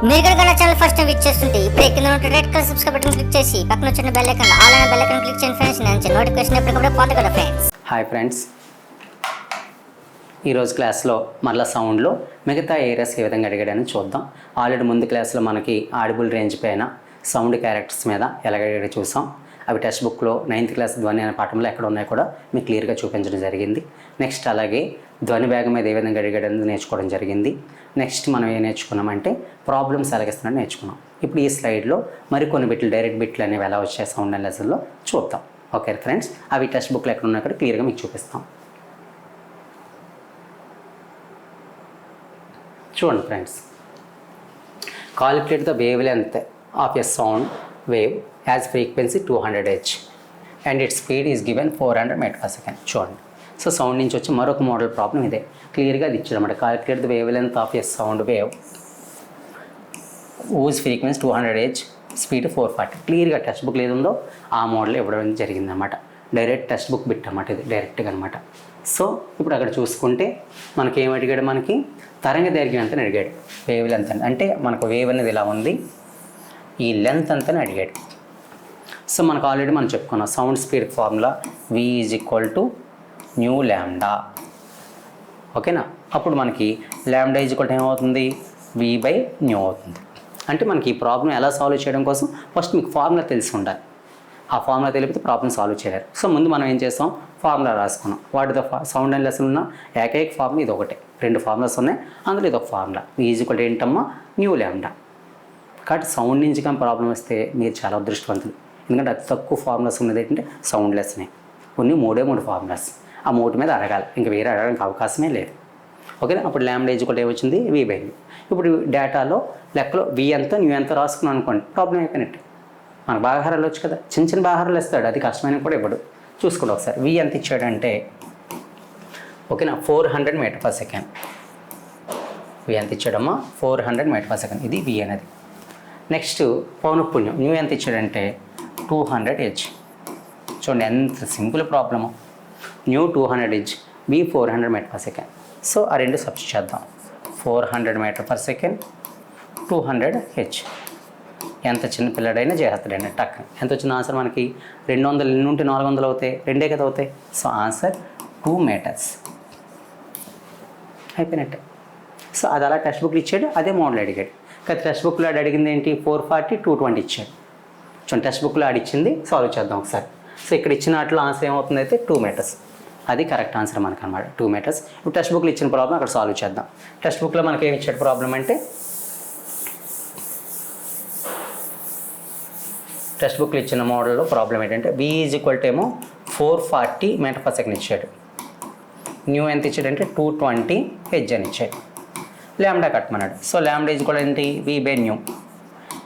మీరు కనుక నా ఛానల్ ఫస్ట్ టైం విజిట్ చేస్తుంటే ఇప్పుడు కింద ఉన్న red colour subscribe button click చేసి పక్కన వచ్చిన బెల్ ఐకాన్ ఆల్ అనే బెల్ ఐకాన్ క్లిక్ చేయండి ఫ్రెండ్స్. నేను నోటిఫికేషన్ ఎప్పటికప్పుడు పొందగలరు ఫ్రెండ్స్. హాయ్ ఫ్రెండ్స్, ఈరోజు క్లాస్లో మళ్ళీ సౌండ్లో మిగతా ఏరియాస్ ఏ విధంగా అడిగాడని చూద్దాం. ఆల్రెడీ ముందు క్లాస్లో మనకి ఆడిబుల్ రేంజ్ పైన సౌండ్ క్యారెక్టర్స్ మీద ఎలాగ చూసాం. అవి టెక్స్ట్ బుక్లో 9th క్లాస్ ధ్వని అనే పాఠంలో ఎక్కడ ఉన్నాయో కూడా మీకు క్లియర్గా చూపించడం జరిగింది. నెక్స్ట్ అలాగే ధ్వని వేగం మీద ఏ విధంగా అడిగాడని నేర్చుకోవడం జరిగింది. నెక్స్ట్ మనం ఏం నేర్చుకున్నామంటే ప్రాబ్లమ్స్ ఎలాగిస్తున్నాడో నేర్చుకున్నాం. ఇప్పుడు ఈ స్లైడ్లో మరికొన్ని బిట్లు, డైరెక్ట్ బిట్లు అనేవి ఎలా వచ్చాయి సౌండ్ అండ్ లెసన్లో చూద్దాం. ఓకే ఫ్రెండ్స్, అవి టెక్స్ట్ బుక్లో ఎక్కడ ఉన్నాయో కూడా క్లియర్గా మీకు చూపిస్తాం. చూడండి friends, calculate the wavelength of a sound wave as frequency 200 Hz and its speed is given 400 m/s. చూడండి, సో సౌండ్ నుంచి వచ్చి మరొక మోడల్ ప్రాబ్లం ఇదే. క్లియర్గా అది ఇచ్చాడన్నమాట. calculate the wavelength of a sound wave whose frequency 200 Hz, speed 440. క్లియర్గా text book ఏది ఉందో ఆ మోడల్ ఇవ్వడం జరిగిందన్నమాట. డైరెక్ట్ టెక్స్ట్ బుక్ బిట్ అన్నమాట ఇది, డైరెక్ట్గా అనమాట. సో ఇప్పుడు అక్కడ చూసుకుంటే మనకి ఏం అడిగాడు, మనకి తరంగ దైర్ఘ్యం ఎంత అడిగాడు, వేవ్ లెంత్ అంటే మనకు వేవ్ అనేది ఇలా ఉంది, ఈ లెంత్ అంతని అడిగాడు. సో మనకు ఆల్రెడీ మనం చెప్పుకున్నాం sound speed formula v = new ల్యాండా. ఓకేనా, అప్పుడు మనకి ల్యాండా = ఏమవుతుంది, v/న్యూ అవుతుంది. అంటే మనకి ఈ ప్రాబ్లం ఎలా సాల్వ్ చేయడం కోసం ఫస్ట్ మీకు ఫార్ములా తెలిసి ఉండాలి. ఆ ఫార్ములా తెలిపితే ప్రాబ్లం సాల్వ్ చేయలేరు. సో ముందు మనం ఏం చేస్తాం, ఫార్ములా రాసుకున్నాం. వాటితో సౌండ్ అండ్ లెసన్ ఉన్న ఏకైక ఫార్ములా ఇది ఒకటే. 2 ఫార్ములాస్ ఉన్నాయి, అందులో ఇది ఒక ఫార్ములా. v = ఏంటమ్మా, న్యూ ల్యాండా. కాబట్టి సౌండ్ నుంచి కానీ ప్రాబ్లం వస్తే మీరు చాలా అదృష్టవంతులు. ఎందుకంటే అతి తక్కువ ఫార్ములాస్ ఉన్నది ఏంటంటే సౌండ్ లెసనే. కొన్ని 3 ఫార్ములాస్, ఆ 3 మీద అడగాలి, ఇంకా వేరే అడగడానికి అవకాశమే లేదు. ఓకేనా, అప్పుడు ల్యాండా = ఏమొచ్చింది, v/న్యూ. ఇప్పుడు డేటాలో లెక్కలో v ఎంత న్యూ ఎంత రాసుకున్నాం అనుకోండి, ప్రాబ్లం అయిపోయినట్టు. మనకు భాగాహారాలు వచ్చు కదా, చిన్న చిన్న భాగాహారాలు ఇస్తాడు, అది కష్టమైన కూడా ఇవ్వడు. చూసుకోండి ఒకసారి, v ఎంత ఇచ్చాడంటే ఓకేనా 400 m/s. v ఎంత ఇచ్చాడమ్మా, 400 m/s. ఇది v అనేది. నెక్స్ట్ పౌనఃపున్యం న్యూ ఎంత ఇచ్చాడంటే 200 Hz. చూడండి ఎంత simple problem. New 200 Hz, v 400 m/s. So ఆ రెండు సబ్స్టిట్యూట్ చేద్దాం. 400 m/s, 200 Hz. ఎంత చిన్న పిల్లడైనా చేస్తాడండి టక్. ఎంత వచ్చిన ఆన్సర్ మనకి 200 నుండి 400 అవుతాయి, రెండే కదా అవుతాయి. సో ఆన్సర్ 2 meters అయిపోయినట్టే. సో అది అలా టెక్స్ట్ బుక్లు ఇచ్చాడు, అదే మోడల్ అడిగాడు. కానీ టెక్స్ట్ బుక్లో అడిగింది ఏంటి, 440, 220 ఇచ్చాడు. చూడండి టెక్స్ట్ బుక్లో అడిగింది సాల్వ్ చేద్దాం ఒకసారి. సో ఇక్కడ ఇచ్చిన వాటిలో ఆన్సర్ ఏమవుతుంది అయితే 2 meters. అది కరెక్ట్ ఆన్సర్ మనకు అనమాట, 2 meters. ఇప్పుడు టెక్స్ట్ బుక్లో ఇచ్చిన ప్రాబ్లం అక్కడ సాల్వ్ చేద్దాం. టెక్స్ట్ బుక్లో మనకి ఏమి ఇచ్చాడు ప్రాబ్లం అంటే, టెక్స్ట్ బుక్లో ఇచ్చిన మోడల్లో ప్రాబ్లం ఏంటంటే v = ఏమో 440 m/s ఇచ్చాడు. న్యూ ఎంత ఇచ్చాడంటే 220 Hz అని ఇచ్చాడు. ల్యాండా కట్టమన్నాడు. సో ల్యాండా = ఏంటి, v/న్యూ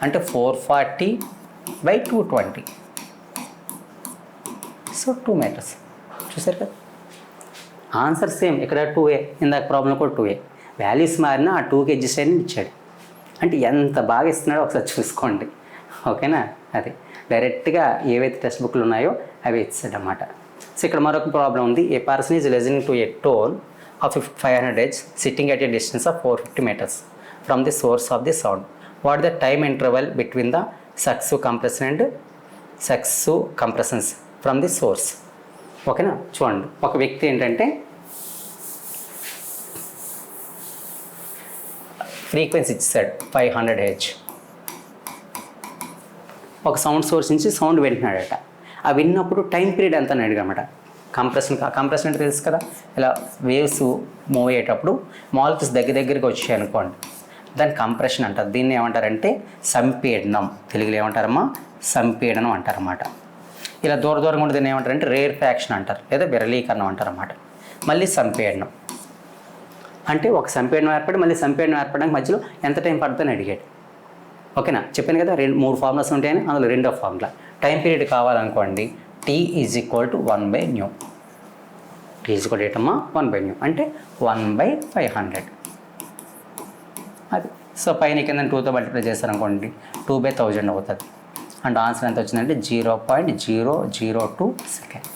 అంటే 440/220. So 2 meters. చూసారు కదా, ఆన్సర్ సేమ్. ఇక్కడ 2a, ఇందాక ప్రాబ్లం కూడా 2a. వాల్యూస్ మారినా ఆ 2కి అడ్జస్ట్ అని ఇచ్చాడు. అంటే ఎంత బాగా ఇస్తున్నాడో ఒకసారి చూసుకోండి. ఓకేనా, అది డైరెక్ట్గా ఏవైతే టెక్స్ట్ బుక్లు ఉన్నాయో అవి ఇచ్చాడు అన్నమాట. సో ఇక్కడ మరొక ప్రాబ్లం ఉంది. A person is listening to a tone of 500 Hz sitting at a distance of 450 meters from the source of the sound. What the time interval between the successive compression and successive compressions from the source. ఓకేనా, చూడండి ఒక వ్యక్తి ఏంటంటే frequency ఇచ్చాడు 500 Hz. ఒక sound source నుంచి sound వింటున్నాడట. ఆ విన్నప్పుడు టైం పీరియడ్ ఎంత అని అడిగామట. కంప్రెషన్ అంటే తెలుసు కదా, ఇలా వేవ్స్ మూవ్ అయ్యేటప్పుడు మాలిక్యూల్స్ దగ్గరికి వచ్చాయి అనుకోండి, దాన్ని కంప్రెషన్ అంటారు. దీన్ని ఏమంటారంటే సంపీడనం. తెలుగులో ఏమంటారమ్మా, సంపీడనం అంటారన్నమాట. ఇలా దూరంగా ఉంటే దీన్ని ఏమంటారంటే రేర్ఫాక్షన్ అంటారు, లేదా విరళీకరణం అంటారన్నమాట. మళ్ళీ సంపీడనం అంటే ఒక సంపీడనం ఏర్పడి మళ్ళీ సంపీడనం ఏర్పడడానికి మధ్యలో ఎంత టైం పడుతుందని అడిగాడు. ఓకేనా, చెప్పాను కదా 2 ఫార్ములాస్ ఉంటాయని, అందులో రెండో ఫార్ములా టైం పీరియడ్ కావాలనుకోండి, t = 1/న్యూ. t = ఏంటమ్మా, 1/న్యూ అంటే 1/500. అది. సో పైన కింద 2తో మల్టిప్లై చేస్తారనుకోండి 2/1000 అవుతుంది. అంటే ఆన్సర్ ఎంత వచ్చిందంటే 0.002 సెకండ్.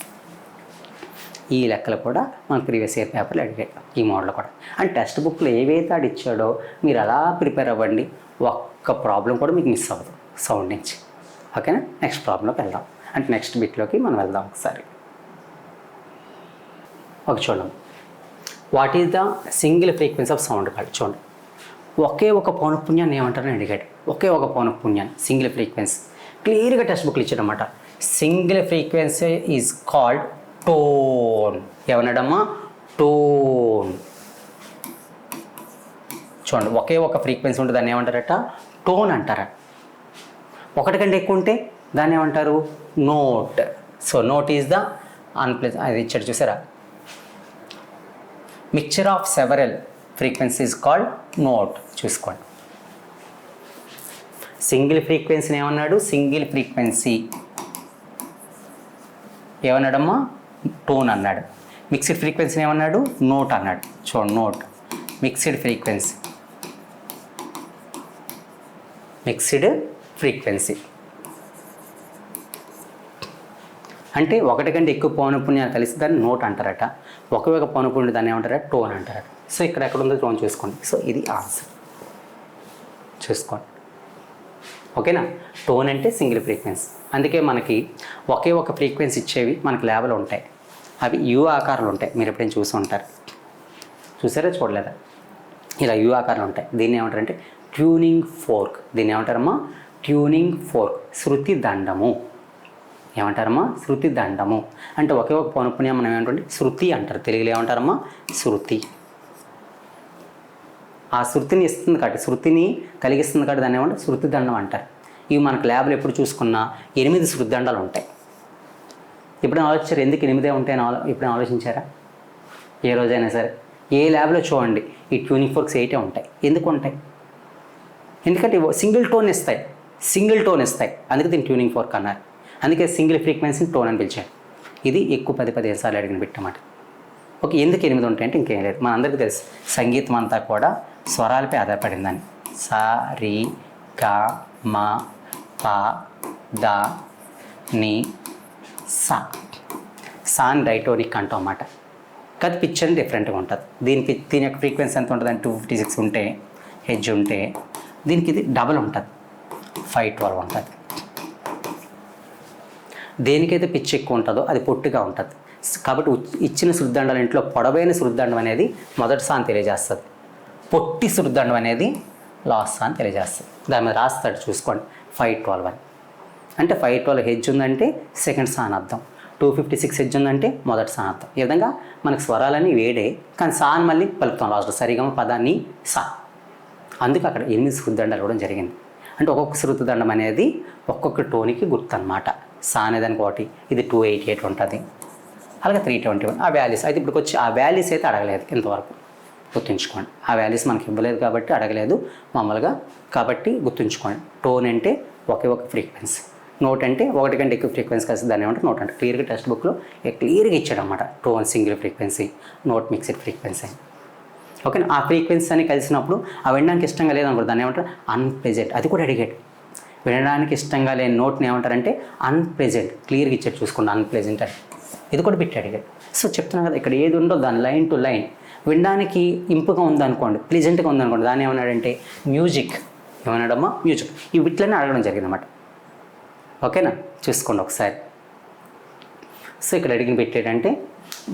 ఈ లెక్కలు కూడా మనకు ప్రీవియస్ ఇయర్ పేపర్లు అడిగాయి ఈ మోడల్ కూడా. అండ్ టెక్స్ట్ బుక్లో ఏవైతే ఇచ్చాడో మీరు అలా ప్రిపేర్ అవ్వండి, ఒక్క ప్రాబ్లం కూడా మీకు మిస్ అవ్వదు సౌండ్ నుంచి. ఓకేనా, నెక్స్ట్ ప్రాబ్లంలోకి వెళ్దాం. అంటే నెక్స్ట్ బిట్లోకి మనం వెళ్దాం ఒకసారి. చూడండి, what is the single frequency of sound called. చూడండి, ఒకే ఒక పౌనఃపున్యాన్ని ఏమంటారని అడిగాడు. ఒకే ఒక పౌనఃపున్యాన్ని సింగిల్ ఫ్రీక్వెన్సీ క్లియర్గా టెక్స్ట్ బుక్లు ఇచ్చాడనమాట. Single frequency is called tone. ఏమన్నాడమ్మా? టోన్. చూడండి, ఒకే ఒక ఫ్రీక్వెన్సీ ఉంటే దాన్ని ఏమంటారట? టోన్ అంటారా. ఒకటి కంటే ఎక్కువ ఉంటే దాన్ని ఏమంటారు? Note. So note is the అన్ప్లెజ్, అది ఇచ్చాడు చూసారా, mixture of several frequencies called note. చూసుకోండి, సింగిల్ ఫ్రీక్వెన్సీని ఏమన్నాడు? సింగిల్ ఫ్రీక్వెన్సీ ఏమన్నాడమ్మా? టోన్ అన్నాడు. మిక్స్డ్ ఫ్రీక్వెన్సీని ఏమన్నాడు? నోట్ అన్నాడు. చూడండి, note, mixed frequency, mixed frequency అంటే ఒకటి కంటే ఎక్కువ పౌనఃపున్యాలు కలిసి దాన్ని నోట్ అంటారట. ఒక పౌనఃపున్యం దాన్ని ఏమంటారట? టోన్ అంటారట. సో ఇక్కడ ఎక్కడ ఉందో టోన్ చూసుకోండి. సో ఇది ఆన్సర్ చూసుకోండి. ఓకేనా, టోన్ అంటే సింగిల్ ఫ్రీక్వెన్సీ. అందుకే మనకి ఒకే ఒక ఫ్రీక్వెన్సీ ఇచ్చేవి మనకి ల్యాబ్లో ఉంటాయి. అవి యూ ఆకారాలు ఉంటాయి. మీరు ఎప్పుడైనా చూసి ఉంటారు, చూసారా చూడలేదా? ఇలా యూ ఆకారాలు ఉంటాయి. దీన్ని ఏమంటారంటే ట్యూనింగ్ ఫోర్క్. దీన్ని ఏమంటారమ్మా? Tuning fork. శృతి దండము ఏమంటారమ్మా? శృతి దండము. అంటే ఒకే ఒక పౌనఃపున్యం మనం ఏమంటే శృతి అంటారు. తెలుగులో ఏమంటారమ్మా? శృతి. ఆ శృతిని ఇస్తుంది కాబట్టి, శృతిని కలిగిస్తుంది కాబట్టి దాన్ని ఏమంటే శృతి దండం అంటారు. ఇవి మనకు ల్యాబ్లో ఎప్పుడు చూసుకున్నా 8 శృతి దండాలు ఉంటాయి. ఎప్పుడైనా ఆలోచించారు ఎందుకు 8 ఉంటాయని? ఎప్పుడైనా ఆలోచించారా? ఏ రోజైనా సరే ఏ ల్యాబ్లో చూడండి, ఈ ట్యూనింగ్ ఫోర్క్స్ 8 ఉంటాయి. ఎందుకు ఉంటాయి? ఎందుకంటే సింగిల్ టోన్ ఇస్తాయి, సింగిల్ టోన్ ఇస్తాయి. అందుకే దీన్ని ట్యూనింగ్ ఫోర్క్ అన్నారు. అందుకే సింగిల్ ఫ్రీక్వెన్సీని టోన్ అని పిలిచారు. ఇది ఎక్కువ 10-15 సార్లు అడిగిన పెట్టమాట. ఓకే, ఎందుకు 8 ఉంటాయంటే ఇంకేం లేదు, మన అందరికీ తెలుసు సంగీతం అంతా కూడా స్వరాలపై ఆధారపడిందని. సా, రి, గా, మా, పా, దా, ని, సా. సాన్ డైటోనిక్ అంటాం అన్నమాట. కాదు పిచ్ అని డిఫరెంట్గా ఉంటుంది. దీని యొక్క ఫ్రీక్వెన్సీ ఎంత ఉంటుంది అంటే 256 ఉంటే, హెడ్జ్ ఉంటే, దీనికి ఇది డబల్ ఉంటుంది, 512 ఉంటుంది. దేనికైతే పిచ్ ఎక్కువ ఉంటుందో అది పొట్టిగా ఉంటుంది. కాబట్టి ఇచ్చిన శృద్దండాల ఇంట్లో పొడవైన శృద్దండం అనేది మొదటి సా అని తెలియజేస్తుంది, పొట్టి శృద్దండం అనేది లాస్ట్ సా అని తెలియజేస్తుంది. దాని మీద రాస్తాడు చూసుకోండి, 512 అని. అంటే 512 హెడ్జ్ ఉందంటే సెకండ్ సా అని అర్థం, 256 హెడ్జ్ ఉందంటే మొదటి సా అని అర్థం. ఈ విధంగా మనకు స్వరాలని వేడే, కానీ సా అని మళ్ళీ పలుకుతాం లాస్ట్, సరిగమ పదాన్ని సా. అందుకు అక్కడ 8 శృద్దండాలు ఇవ్వడం జరిగింది. అంటే ఒక్కొక్క శృతిదండం అనేది ఒక్కొక్క టోన్కి గుర్తు అనమాట. సా అనేదానికి ఒకటి, ఇది 288 ఉంటుంది, అలాగే 321 ఆ వాల్యూస్. అయితే ఇప్పుడు వచ్చి ఆ వాల్యూస్ అయితే అడగలేదు ఇంతవరకు, గుర్తుంచుకోండి. ఆ వాల్యూస్ మనకి ఇవ్వలేదు కాబట్టి అడగలేదు మామూలుగా, కాబట్టి గుర్తుంచుకోండి. టోన్ అంటే ఒకే ఒక ఫ్రీక్వెన్సీ, నోట్ అంటే ఒకటి కంటే ఎక్కువ ఫ్రీక్వెన్సీ కలిసి దాన్ని ఏమంటే నోట్ అంటే. క్లియర్గా టెక్స్ట్ బుక్లో క్లియర్గా ఇచ్చాడు అనమాట, tone single frequency, note mixed frequency. Okay, ఆ ఫ్రీక్వెన్సీ అని కలిసినప్పుడు ఆ వినడానికి ఇష్టంగా లేదనుకో దాన్ని ఏమంటారు? అన్ప్లెజెంట్. అది కూడా అడిగాడు. వినడానికి ఇష్టంగా లేని నోట్ని ఏమంటారంటే అన్ప్లెజెంట్. క్లియర్గా ఇచ్చాడు చూసుకోండి, అన్ప్లెజెంట్ అని. ఇది కూడా పెట్టి అడిగాడు. సో చెప్తున్నాను కదా, ఇక్కడ ఏది ఉందో దాని లైన్ టు లైన్ వినడానికి ఇంపుగా ఉందనుకోండి, ప్లెజెంట్గా ఉందనుకోండి, దాన్ని ఏమన్నాడంటే మ్యూజిక్. ఏమన్నాడమ్మా? మ్యూజిక్. ఈ వీటిలోనే అడగడం జరిగిందన్నమాట. ఓకేనా, చూసుకోండి ఒకసారి. సో ఇక్కడ అడిగిన పెట్టాడంటే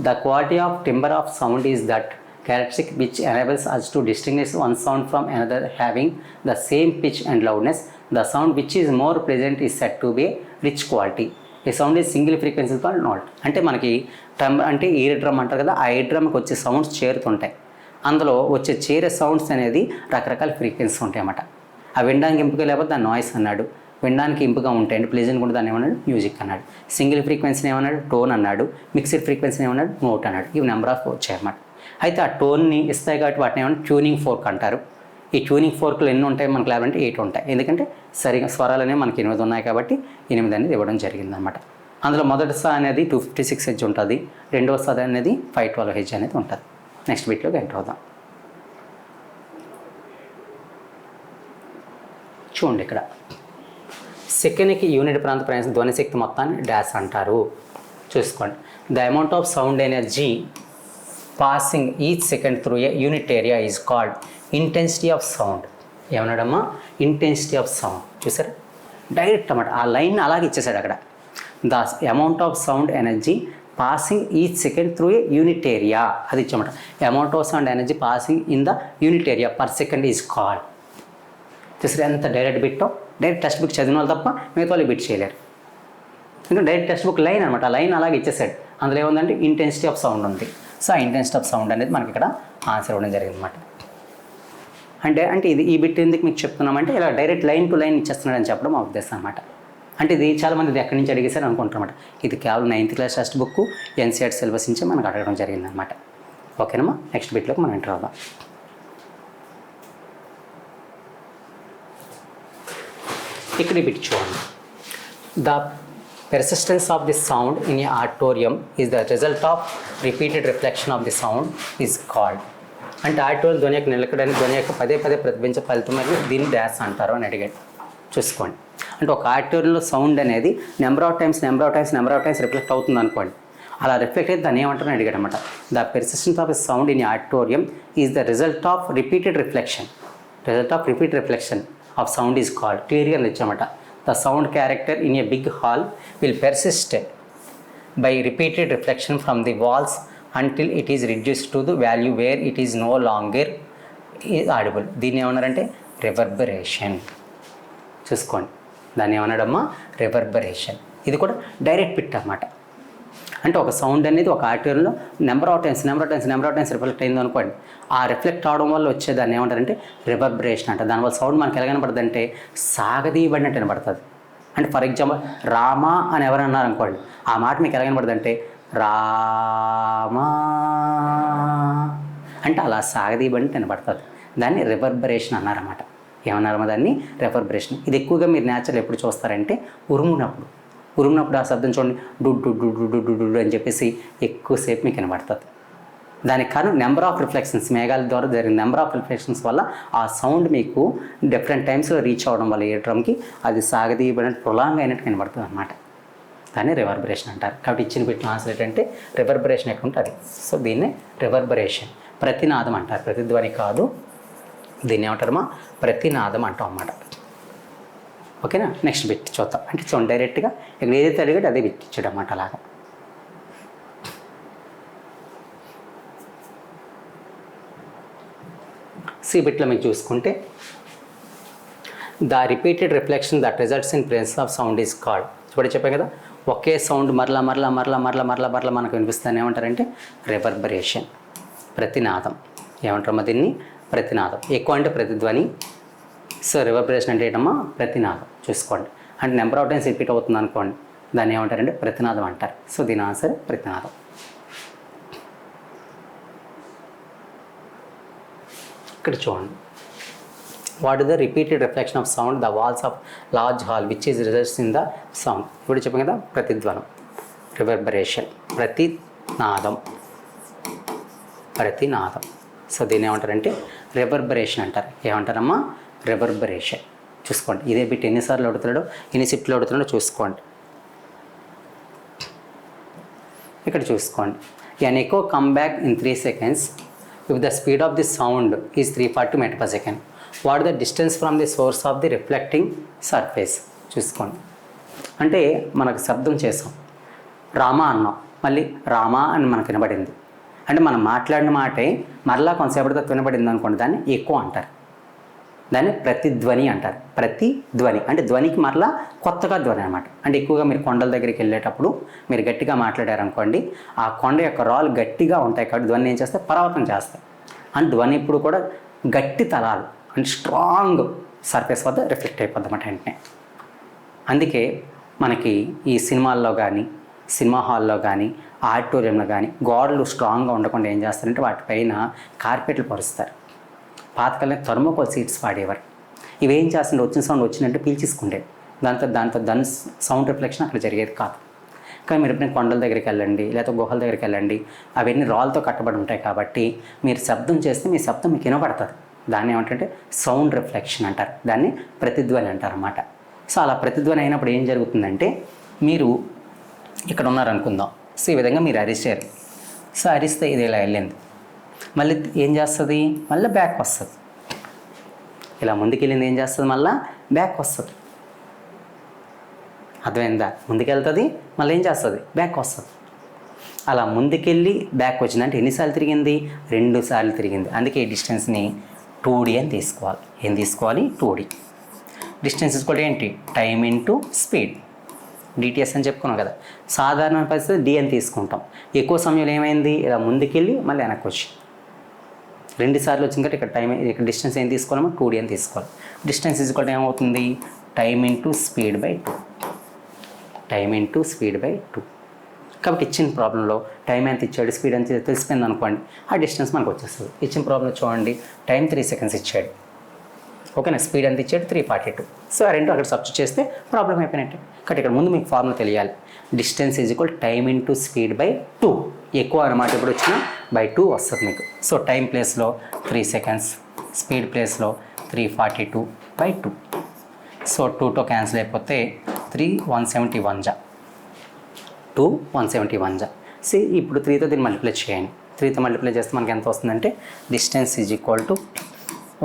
the quality of timber of sound is that characteristic which enables us to distinguish one sound from another having the same pitch and loudness. The sound which is more pleasant is said to be rich quality. A sound is single frequency called note. అంటే మనకి ట్రంబ్ అంటే ear drum అంటారు కదా, ఆ year డ్రమ్కి వచ్చే sounds చేరుతుంటాయి. అందులో వచ్చే చేరే సౌండ్స్ అనేది రకరకాల ఫ్రీక్వెన్సీ ఉంటాయి అన్నమాట. ఆ వినడానికి ఎంపిక లేకపోతే దాన్ని నాయిస్ అన్నాడు, వినడానికి ఇంపుగా ఉంటాయి అంటే ప్లెజెంట్ కూడా దాన్ని ఏమన్నాడు? మ్యూజిక్ అన్నాడు. సింగిల్ ఫ్రీక్వెన్సీని ఏమన్నాడు? టోన్ అన్నాడు. మిక్స్డ్ ఫ్రీక్వెన్సీని ఏమన్నాడు? నోట్ అన్నాడు. ఇవి నెంబర్ ఆఫ్ వచ్చాయి అన్నమాట. అయితే ఆ టోన్ని ఇస్తాయి కాబట్టి వాటిని ఏమన్నా ట్యూనింగ్ ఫోర్క్ అంటారు. ఈ ట్యూనింగ్ ఫోర్క్లు ఎన్ని ఉంటాయి మనకు ల్యాబ్ అంటే 8 ఉంటాయి. ఎందుకంటే సరిగా స్వరాలు అనేవి మనకి 8 ఉన్నాయి కాబట్టి 8 అనేది ఇవ్వడం జరిగిందనమాట. అందులో మొదటి సా అనేది 256 హెడ్జ్ ఉంటుంది, రెండవ సా అనేది 512 హెడ్జ్ అనేది ఉంటుంది. నెక్స్ట్ బిట్లోకి ఎంటర్ అవుదాం. చూడండి, ఇక్కడ సెకండ్కి యూనిట్ ప్రాంత ప్రయాణ ధ్వని శక్తి మొత్తాన్ని డాష్ అంటారు. చూసుకోండి. The amount of sound energy passing each second through a unit area is called intensity of sound. ఏమన్నాడమ్మా? Intensity of sound. చూసారా, డైరెక్ట్ అన్నమాట. ఆ లైన్ అలాగే ఇచ్చేసాడు అక్కడ. The amount of sound energy passing each second through a unit area, అది ఇచ్చామట. Amount of sound energy passing in the unit area per second is called. చూసారా ఎంత డైరెక్ట్ బిట్టో. డైరెక్ట్ టెక్స్ట్ బుక్ చదివిన వాళ్ళు తప్ప మిగతా వాళ్ళు బిట్ చేయలేరు. ఇంకా డైరెక్ట్ టెక్స్ట్ బుక్ లైన్ అనమాట. ఆ లైన్ అలాగే ఇచ్చేసాడు. అందులో ఏముందంటే ఇంటెన్సిటీ ఆఫ్ సౌండ్ ఉంది. సో ఆ ఇంటెన్సిటీ ఆఫ్ సౌండ్ అనేది మనకి ఇక్కడ ఆన్సర్ ఇవ్వడం జరిగింది అనమాట. అంటే ఇది ఈ బిట్ ఎందుకు మీకు చెప్తున్నామంటే ఇలా డైరెక్ట్ లైన్ టు లైన్ ఇచ్చేస్తున్నాడు అని చెప్పడం మా ఉద్దేశం అనమాట. అంటే ఇది చాలామంది ఇది ఎక్కడి నుంచి అడిగేసారు అనుకుంటారన్నమాట. ఇది కేవలం 9th class text book NCERT syllabus నుంచి మనకు అడగడం జరిగింది అనమాట. ఓకేనమ్మా, నెక్స్ట్ బిట్లోకి మనం ఎంటర్ అవుదాం. ఇక్కడ బిట్ చూడండి. The persistence of the sound in a auditorium is the result of repeated reflection of the sound is called. అంటే ఆడిటోరియం ధ్వని యొక్క నిలకడని ధ్వని యొక్క పదే పదే ప్రతిబింబ ఫలితం మరియు దీన్ని డాష్ అంటారు అని అడిగాడు. చూసుకోండి. అంటే ఒక ఆడిటోరియంలో సౌండ్ అనేది నెంబర్ ఆఫ్ టైమ్స్ రిఫ్లెక్ట్ అవుతుంది అనుకోండి. అలా రిఫ్లెక్ట్ అయితే దాన్ని ఏమంటారని అడిగాడు అనమాట. The persistence of a sound in auditorium is the result of repeated reflection of sound is called. క్లియర్గా ఇచ్చామట. The sound character in a big hall will persist by repeated reflection from the walls until it is reduced to the value where it is no longer audible. దీన్ని ఏమన్నారంటే reverberation. చూసుకోండి, దాన్ని ఏమన్నాడమ్మా? Reverberation. ఇది కూడా direct bit అన్నమాట. అంటే ఒక sound అనేది ఒక ఆడిటోరియంలో నెంబర్ ఆఫ్ టైమ్స్ రిఫ్లెక్ట్ అయింది అనుకోండి. ఆ రిఫ్లెక్ట్ అవడం వల్ల వచ్చేదాన్ని ఏమంటారంటే రివర్బరేషన్ అంట. దానివల్ల సౌండ్ మనకి ఎలా కనపడుతుంది అంటే సాగదీయబడినట్టు కనపడుతుంది. అంటే ఫర్ ఎగ్జాంపుల్ రామా అని ఎవరు అన్నారు అనుకోండి, ఆ మాట మీకు ఎలా కనపడుతుంది అంటే రామా అంటే అలా సాగదీయబడినట్టు కనపడుతుంది. దాన్ని రివర్బరేషన్ అన్నారన్నమాట. ఏమన్నారమ్మా? దాన్ని రివర్బరేషన్. ఇది ఎక్కువగా మీరు నేచురల్ ఎప్పుడు చూస్తారంటే ఉరుమునప్పుడు ఆ శబ్దం చూడండి, do do do do do do do అని చెప్పేసి ఎక్కువసేపు మీకు వినబడుతుంది. దానికి కారణం నెంబర్ ఆఫ్ రిఫ్లెక్షన్స్, మేఘాల ద్వారా జరిగిన నెంబర్ ఆఫ్ రిఫ్లెక్షన్స్ వల్ల ఆ సౌండ్ మీకు డిఫరెంట్ టైమ్స్లో రీచ్ అవ్వడం వల్ల ఏ డ్రమ్కి అది సాగదీయబడినట్టు ప్రొలాంగ్ అయినట్టు కనబడుతుంది అనమాట. దాన్ని రివర్బరేషన్ అంటారు. కాబట్టి ఇచ్చిన బిట్ ఆన్సర్ ఏంటంటే రివర్బరేషన్ ఎక్కడ ఉంటుంది. సో దీన్నే రివర్బరేషన్, ప్రతినాదం అంటారు. ప్రతిధ్వని కాదు, దీన్ని ఏమంటారమ్మా? ప్రతినాదం అంటాం అన్నమాట. ఓకేనా, నెక్స్ట్ బిట్ చూద్దాం. అంటే చూడండి, డైరెక్ట్గా ఇక్కడ ఏదైతే అడిగాడో అదే బిట్ ఇచ్చాడు అన్నమాట. అలాగా సి బిట్లో మీకు చూసుకుంటే the repeated reflection that results in presence of sound is called. ఇప్పుడు చెప్పాను కదా, ఒకే సౌండ్ మరలా మనకు వినిపిస్తాను ఏమంటారంటే రివర్బరేషన్, ప్రతినాదం. ఏమంటారమ్మా దీన్ని? ప్రతినాదం. ఎక్కువ అంటే ప్రతిధ్వని. సో రివర్బరేషన్ అంటే ఏంటమ్మా? ప్రతినాదం. చూసుకోండి, అంటే నెంబర్ ఆఫ్ టైమ్స్ రిపీట్ అవుతుంది అనుకోండి, దాన్ని ఏమంటారంటే ప్రతినాదం అంటారు. సో దీని ఆన్సర్ ప్రతినాదం. ఇక్కడ చూడండి, what is the repeated reflection of sound the walls of large hall which is results in the sound. ఇప్పుడు చెప్పాం కదా, ప్రతిధ్వనం, రివర్బరేషన్, ప్రతినాదం. సో దీన్ని ఏమంటారంటే రివర్బరేషన్ అంటారు. ఏమంటారమ్మా? రివర్బరేషన్. చూసుకోండి, ఇదే బిట్ ఎన్నిసార్లు అడుగుతున్నాడో, ఎన్ని షిఫ్ట్లు అడుగుతున్నాడో చూసుకోండి. ఇక్కడ చూసుకోండి, an echo come back in 3 seconds if the speed of the sound is 340 meter per second. What is the distance from the source of the reflecting surface? చూసుకోండి, అంటే మనకు శబ్దం చేసాం, రామా అన్నాం, మళ్ళీ రామా అని మనకు వినబడింది. అంటే మనం మాట్లాడిన మాటే మరలా కొంతసేపటితో వినబడింది అనుకోండి, దాన్ని ఎక్కువ అంటారు. దాన్ని ప్రతిధ్వని అంటారు. ప్రతిధ్వని అంటే ధ్వనికి మరలా కొత్తగా ధ్వని అనమాట. అంటే ఎక్కువగా మీరు కొండల దగ్గరికి వెళ్ళేటప్పుడు మీరు గట్టిగా మాట్లాడారనుకోండి, ఆ కొండ యొక్క రాళ్ళు గట్టిగా ఉంటాయి కాబట్టి ధ్వని ఏం చేస్తాయి? పరావర్తనం చేస్తాయి. అండ్ ధ్వని ఇప్పుడు కూడా గట్టి తలాలు అంటే స్ట్రాంగ్ సర్ఫేస్ వద్ద రిఫ్లెక్ట్ అయిపోద్ది అన్నమాట వెంటనే. అందుకే మనకి ఈ సినిమాల్లో కానీ, సినిమా హాల్లో కానీ, ఆడిటోరియంలో కానీ గోడలు స్ట్రాంగ్గా ఉండకుండా ఏం చేస్తారంటే వాటిపైన కార్పెట్లు పరుస్తారు. పాతకాలంలో థర్మోకోల్ సీట్స్ వాడేవారు. ఇవేం చేస్తుంటే వచ్చిన సౌండ్ వచ్చిందంటే పీల్చేసుకుండేది. దాని సౌండ్ రిఫ్లెక్షన్ అక్కడ జరిగేది కాదు. కానీ మీరు ఎప్పుడైనా కొండల దగ్గరికి వెళ్ళండి, లేకపోతే గుహల దగ్గరికి వెళ్ళండి, అవన్నీ రాళ్ళతో కట్టబడి ఉంటాయి కాబట్టి మీరు శబ్దం చేస్తే మీ శబ్దం మీకు వినపడుతుంది. దాన్ని ఏమంటే సౌండ్ రిఫ్లెక్షన్ అంటారు, దాన్ని ప్రతిధ్వని అంటారు అన్నమాట. సో అలా ప్రతిధ్వని అయినప్పుడు ఏం జరుగుతుందంటే, మీరు ఇక్కడ ఉన్నారనుకుందాం, సో ఈ విధంగా మీరు అరిచారు. సో అరిస్తే ఇది ఇలా వెళ్ళింది, మళ్ళీ ఏం చేస్తుంది, మళ్ళీ బ్యాక్ వస్తుంది. ఇలా ముందుకెళ్ళింది ఏం చేస్తుంది, మళ్ళీ బ్యాక్ వస్తుంది. అర్థమైందా? ముందుకెళ్తుంది, మళ్ళీ ఏం చేస్తుంది, బ్యాక్ వస్తుంది. అలా ముందుకెళ్ళి బ్యాక్ వచ్చిందంటే ఎన్నిసార్లు తిరిగింది, 2 సార్లు తిరిగింది. అందుకే ఈ డిస్టెన్స్ని 2D అని తీసుకోవాలి. ఏం తీసుకోవాలి, 2D. డిస్టెన్స్ కూడా ఏంటి, టైం ఇంటూ స్పీడ్, డిటిఎస్ అని చెప్పుకున్నాం కదా. సాధారణ పరిస్థితి డి అని తీసుకుంటాం. ఎక్కువ సమయంలో ఏమైంది, ఇలా ముందుకెళ్ళి మళ్ళీ వెనక్కి వచ్చి 2 సార్లు వచ్చింది కాబట్టి ఇక్కడ టైం, ఇక్కడ డిస్టెన్స్ ఏం తీసుకోవాలమో 2D అని తీసుకోవాలి. డిస్టెన్స్ కూడా ఏమవుతుంది, time into speed by 2, time into speed by 2. కాబట్టి ఇచ్చిన ప్రాబ్లంలో టైం ఎంత ఇచ్చాడు, స్పీడ్ ఎంత తెలిసిపోయింది అనుకోండి, ఆ డిస్టెన్స్ మనకు వచ్చేస్తుంది. ఇచ్చిన ప్రాబ్లం చూడండి, టైం 3 సెకండ్స్ ఇచ్చాడు, ఓకేనా, స్పీడ్ ఎంత ఇచ్చాడు 342. సో ఆ రెండు అక్కడ సబ్స్టిట్యూట్ చేస్తే ప్రాబ్లం అయిపోయినట్టే. కాబట్టి ఇక్కడ ముందు మీకు ఫార్ములా తెలియాలి, distance is equal time into speed by 2. ఎక్కువ అన్నమాట ఇప్పుడు వచ్చినా బై 2 వస్తుంది మీకు. సో టైం ప్లేస్లో 3 సెకండ్స్, స్పీడ్ ప్లేస్లో 342 బై 2. సో 2తో క్యాన్సిల్ అయిపోతే 3 171 జా, 2 171 జా. సో ఇప్పుడు 3తో దీన్ని మల్టిప్లై చేయండి. 3తో మల్టిప్లై చేస్తే మనకి ఎంత వస్తుందంటే distance is equal to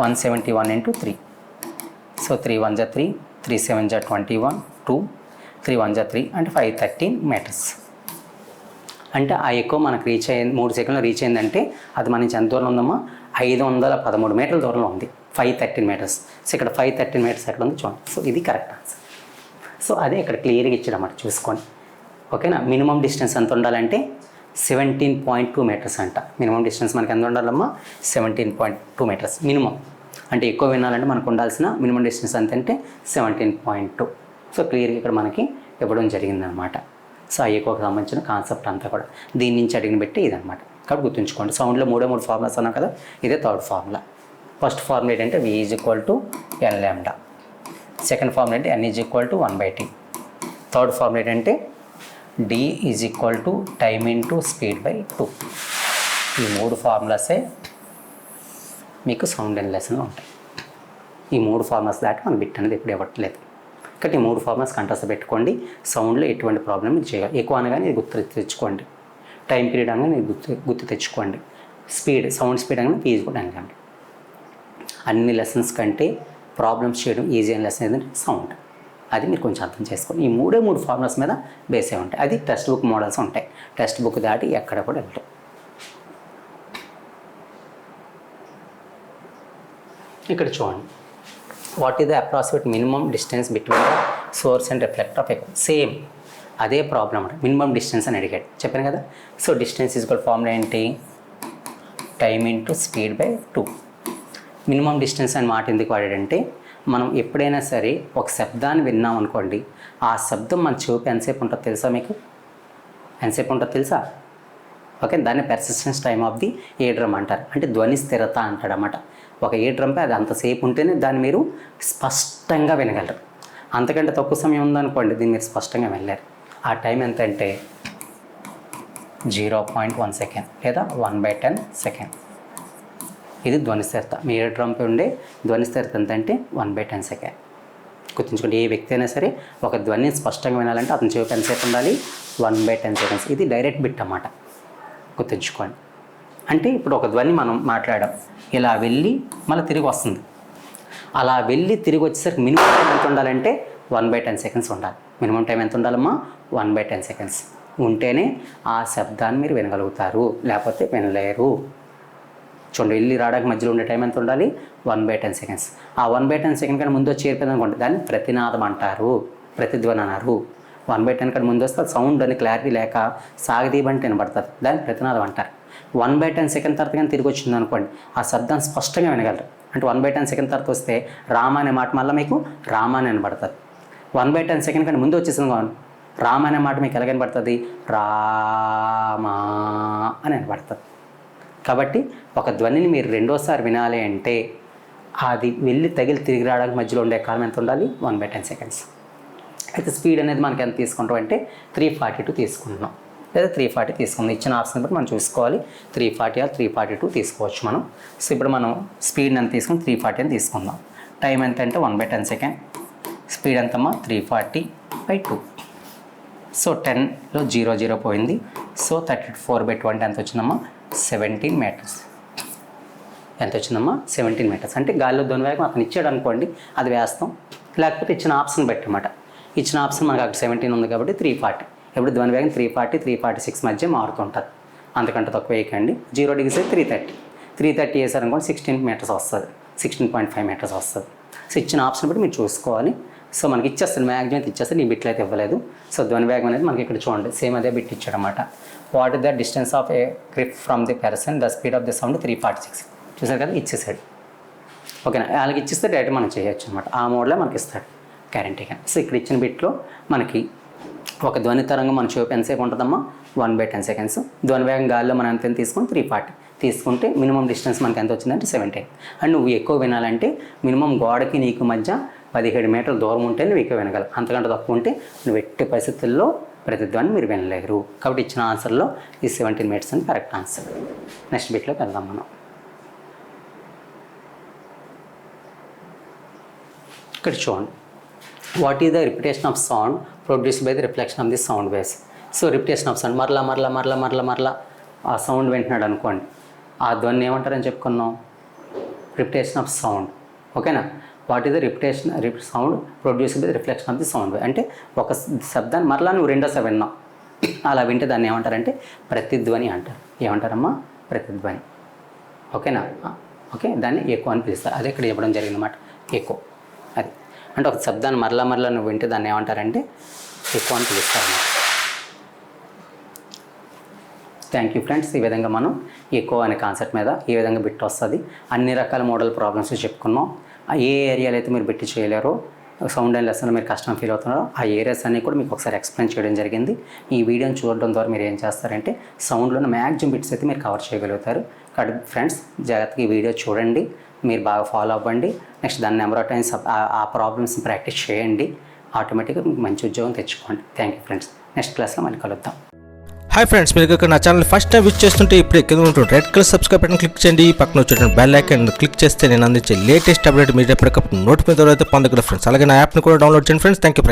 171 into 3. So 3 1 జా 3, 3 7 జా 21, 2, 3 1 జా 3 అంటే 513 మీటర్స్. అంటే ఆ ఎక్కువ మనకు రీచ్ అయ్యింది, 3 సెకండ్లో రీచ్ అయిందంటే అది మన నుంచి ఎంత దూరం ఉందమ్మా, 513 మీటర్ల దూరంలో ఉంది, 513 మీటర్స్. సో ఇక్కడ 513 మీటర్స్ ఎక్కడ ఉంది చూడండి. సో ఇది కరెక్ట్ ఆన్సర్. సో అదే ఇక్కడ క్లియర్గా ఇచ్చాడన్నమాట, చూసుకోండి, ఓకేనా. మినిమం డిస్టెన్స్ ఎంత ఉండాలంటే 17.2 మీటర్స్ అంట. మినిమం డిస్టెన్స్ మనకి ఎంత ఉండాలమ్మా, 17.2 మీటర్స్ మినిమం. అంటే ఎక్కువ వినాలంటే మనకు ఉండాల్సిన మినిమం డిస్టెన్స్ ఎంత అంటే 17.2. సో క్లియర్గా ఇక్కడ మనకి ఇవ్వడం జరిగిందనమాట. సో ఆ ఎక్కువకు సంబంధించిన కాన్సెప్ట్ అంతా కూడా దీని నుంచి అడిగిన పెట్టి ఇదనమాట. కాబట్టి గుర్తుంచుకోండి, సౌండ్లో 3 ఫార్ములాస్ అన్నాం కదా, ఇదే థర్డ్ ఫార్ములా. ఫస్ట్ ఫార్ములా ఏంటంటే V is equal to N lambda. Second formula అంటే N is equal to 1/T. Third formula ఏంటంటే D is equal to time into speed by 2. ఈ 3 ఫార్ములాసే మీకు సౌండ్ అండ్ లెసన్లో ఉంటాయి. ఈ 3 ఫార్ములాస్ దాటి మనం బిట్ అనేది ఎప్పుడు ఇవ్వట్లేదు. కాబట్టి ఈ 3 ఫార్ములాస్ కంటెస్ట్ పెట్టుకోండి. సౌండ్లో ఎటువంటి ప్రాబ్లం ఇది చేయాలి. ఎక్కువ అనగానే ఇది గుర్తు తెచ్చుకోండి, టైం పీరియడ్ అనగానే ఇది గుర్తు తెచ్చుకోండి, స్పీడ్ సౌండ్ స్పీడ్ అనగానే ఈజీ కూడా అనగండి. అన్ని లెసన్స్ కంటే ప్రాబ్లమ్స్ చేయడం ఈజీ అయిన లెసన్ ఏంటంటే సౌండ్. అది మీరు కొంచెం అర్థం చేసుకోండి. ఈ 3 ఫార్ములాస్ మీద బేస్ అయి ఉంటాయి. అది టెక్స్ట్ బుక్ మోడల్స్ ఉంటాయి. టెక్స్ట్ బుక్ దాటి ఎక్కడ కూడా వెళ్ళాయి. ఇక్కడ చూడండి, what is the approximate minimum distance between the source and reflector of echo. Same అదే ప్రాబ్లం అంటే మినిమం డిస్టెన్స్ అని అడిగాడు, చెప్పాను కదా. So distance is equal formula ఏంటి, time into speed by 2. Minimum distance అని మాట ఎందుకు వాడాడంటే, మనం ఎప్పుడైనా సరే ఒక శబ్దాన్ని విన్నాం అనుకోండి, ఆ శబ్దం మన చెవికి ఎంతసేపు ఉంటుందో తెలుసా మీకు, ఎంతసేపు ఉంటుందో తెలుసా, ఓకే. దాన్ని persistence time of the ear drum అంటారు. అంటే ధ్వని స్థిరత అంటాడు అన్నమాట. ఒక ఇయర్ డ్రమ్పై అది అంతసేపు ఉంటేనే దాన్ని మీరు స్పష్టంగా వినగలరు. అంతకంటే తక్కువ సమయం ఉందనుకోండి, దీన్ని మీరు స్పష్టంగా వినలేరు. ఆ టైం ఎంత అంటే 0.1 సెకండ్ లేదా 1/10 సెకండ్. ఇది ధ్వని స్థిరత. మీ ఇయర్ డ్రమ్పై ఉండే ధ్వని స్థిరత ఎంత అంటే 1/10 సెకండ్. గుర్తుంచుకోండి, ఏ వ్యక్తి అయినా సరే ఒక ధ్వనిని స్పష్టంగా వినాలంటే అతని చెవికి ఎంతసేపు ఉండాలి, 1/10 సెకండ్స్. ఇది డైరెక్ట్ బిట్ అన్నమాట, గుర్తుంచుకోండి. అంటే ఇప్పుడు ఒక ధ్వని మనం మాట్లాడాం, ఇలా వెళ్ళి మళ్ళీ తిరిగి వస్తుంది. అలా వెళ్ళి తిరిగి వచ్చేసరికి మినిమం టైం ఎంత ఉండాలంటే 1/10 సెకండ్స్ ఉండాలి. మినిమం టైం ఎంత ఉండాలమ్మా, 1/10 సెకండ్స్ ఉంటేనే ఆ శబ్దాన్ని మీరు వినగలుగుతారు, లేకపోతే వినలేరు. చూడండి, వెళ్ళి రావడానికి మధ్యలో ఉండే టైం ఎంత ఉండాలి, 1/10 సెకండ్స్. ఆ 1/10 సెకండ్ కన్నా ముందు వచ్చి చేరిపోయింది అనుకోండి, దాన్ని ప్రతినాదం అంటారు, ప్రతిధ్వని అన్నారు. 1/10 కన్నా ముందు వస్తే సౌండ్ అని క్లారిటీ లేక సాగదీబంటే వినబడుతుంది, దాన్ని ప్రతినాదం అంటారు. 1/10 సెకండ్ తర్వాత కానీ తిరిగి వచ్చింది అనుకోండి, ఆ శబ్దాన్ని స్పష్టంగా వినగలరు. అంటే 1/10 సెకండ్ తర్వాత వస్తే రామ అనే మాట మళ్ళీ మీకు రామ అని వినబడుతుంది. 1/10 సెకండ్ కానీ ముందు వచ్చేసింది కావాలి, రామ అనే మాట మీకు ఎలా వినబడుతుంది, రామా అని వినబడుతుంది. కాబట్టి ఒక ధ్వనిని మీరు రెండోసారి వినాలి అంటే అది వెళ్ళి తగిలి తిరిగి రావడానికి మధ్యలో ఉండే కాలం ఎంత ఉండాలి, 1/10 సెకండ్స్. అయితే స్పీడ్ అనేది మనకి ఎంత తీసుకుంటాం అంటే 342 తీసుకుంటున్నాం, లేదా 340 తీసుకుందాం. ఇచ్చిన ఆప్షన్ బట్టి మనం చూసుకోవాలి. 340 ఆర్ 342 తీసుకోవచ్చు మనం. సో ఇప్పుడు మనం స్పీడ్ ఎంత తీసుకుని 340 అని తీసుకుందాం. టైం ఎంత అంటే 1/10 సెకండ్. స్పీడ్ ఎంతమ్మా, 340/2. సో 10లో 0 0 పోయింది, సో 34/20 ఎంత వచ్చిందమ్మా 17 మీటర్స్. ఎంత వచ్చిందమ్మా 17 మీటర్స్. అంటే గాలిలో ధ్వని వేగం అతను ఇచ్చాడు అనుకోండి, అది వేస్తాం. లేకపోతే ఇచ్చిన ఆప్షన్ పెట్టమాట. ఇచ్చిన ఆప్షన్ మనకు అక్కడ 17 ఉంది కాబట్టి 340. ఎప్పుడు ధ్వని వేగం 340, 346 మధ్య మారుతుంటుంది. అంతకంటే తక్కువ వేయకండి. 0 డిగ్రీస్ అయితే 330. 330 వేసారనుకోండి 16 మీటర్స్ వస్తుంది, 16.5 మీటర్స్ వస్తుంది. సో ఇచ్చిన ఆప్షన్ బట్టి మీరు చూసుకోవాలి. సో మనకి ఇచ్చేస్తాను, మ్యాక్సిమం అయితే ఇచ్చేస్తాను. ఈ బిట్లు అయితే ఇవ్వలేదు. సో ధ్వని వేగం అనేది మనకి ఇక్కడ చూడండి, సేమ్ అదే బిట్ ఇచ్చాడనమాట. What is the distance of a grip from the person, the speed of the sound 346. చూసారు కదా, ఇచ్చేసాడు. ఓకేనా, వాళ్ళకి ఇచ్చిస్తే డైరెక్ట్ మనం చేయొచ్చు అనమాట. ఆ మోడ్లో మనకి ఇస్తాడు గ్యారంటీగా. సో ఇక్కడ ఇచ్చిన బిట్లో మనకి ఒక ధ్వని తరంగం మన చూపు ఎంతసేపు ఉంటుందమ్మా 1/10 సెకండ్స్. ధ్వని వేగం గాలిలో మనం ఎంత తీసుకుని 340 తీసుకుంటే మినిమం డిస్టెన్స్ మనకి ఎంత వచ్చిందంటే 17. అండ్ నువ్వు ఎక్కువ వినాలంటే మినిమం గోడకి నీకు మధ్య 17 మీటర్ల దూరం ఉంటే నువ్వు ఎక్కువ వినగలవు. అంతకంటే తక్కువ ఉంటే నువ్వు ఎట్టి పరిస్థితుల్లో ప్రతిధ్వని మీరు వినలేరు. కాబట్టి ఇచ్చిన ఆన్సర్లో ఈ 17 మీటర్స్ అని కరెక్ట్ ఆన్సర్. నెక్స్ట్ బిట్లోకి వెళ్దాం మనం. ఇక్కడ చూడండి, what is the repetition of sound produced by the reflection of the sound waves. So repetition of sound మరలా ఆ సౌండ్ వింటున్నాడు అనుకోండి, ఆ ధ్వని ఏమంటారని చెప్పుకున్నాం, రిపిటేషన్ ఆఫ్ సౌండ్. ఓకేనా, what is the repetition sound produced by the reflection of the sound wave. అంటే ఒక శబ్దాన్ని మరలా నువ్వు రెండోసారి విన్నావు, అలా వింటే దాన్ని ఏమంటారంటే ప్రతిధ్వని అంటారు. ఏమంటారమ్మా, ప్రతిధ్వని. ఓకేనా, ఓకే, దాన్ని ఎక్కువ అని పిలుస్తారు. అదే ఇక్కడ చెప్పడం జరిగిందన్నమాట, ఎక్కువ. అది అంటే ఒక శబ్దాన్ని మరలా నువ్వు వింటే దాన్ని ఏమంటారంటే ఎక్కువ అని పిలుస్తారు అన్నమాట. Thank you friends. ఈ విధంగా మనం ఎక్కువ అనే కాన్సెప్ట్ మీద ఈ విధంగా బిట్ వస్తుంది. అన్ని రకాల మోడల్ ప్రాబ్లమ్స్ చెప్పుకున్నాం. ఏ ఏరియాలో అయితే మీరు బిట్టి చేయలేరో, సౌండ్ అండ్ లెసన్లో మీరు కష్టం ఫీల్ అవుతున్నారో ఆ ఏరియాస్ అన్నీ కూడా మీకు ఒకసారి ఎక్స్ప్లెయిన్ చేయడం జరిగింది. ఈ వీడియోని చూడడం ద్వారా మీరు ఏం చేస్తారంటే సౌండ్లోని మ్యాక్సిమం బిట్స్ అయితే మీరు కవర్ చేయగలుగుతారు. కాబట్టి ఫ్రెండ్స్ జాగ్రత్తగా ఈ వీడియో చూడండి, మీరు బాగా ఫాలో అవ్వండి. నెక్స్ట్ దాని నెంబర్ ఆఫ్ టైమ్స్ ఆ ప్రాబ్లమ్స్ని ప్రాక్టీస్ చేయండి. ఆటోమేటిక్గా మీకు మంచి ఉద్యోగం తెచ్చుకోండి. Thank you friends. నెక్స్ట్ క్లాస్లో మళ్ళీ కలుద్దాం. హాయ్ ఫ్రెండ్స్, మీరు ఇక్కడ నా ఛానల్ ఫస్ట్ టైం విజిట్ చేస్తుంటే ఇప్పుడే కింద ఉంటుంది red colour subscribe button click చేయండి. పక్కన వచ్చేటువంటి బెల్ ఐకాన్ క్లిక్ చేస్తే నేను అందించే లేటెస్ట్ అప్డేట్ మీరు ఎప్పటికప్పుడు నోటిఫికేషన్ ద్వారా అయితే పొందగలరు ఫ్రెండ్స్. అలాగే నా యాప్ని కూడా డౌన్లోడ్ చేయండి ఫ్రెండ్స్. Thank you friends.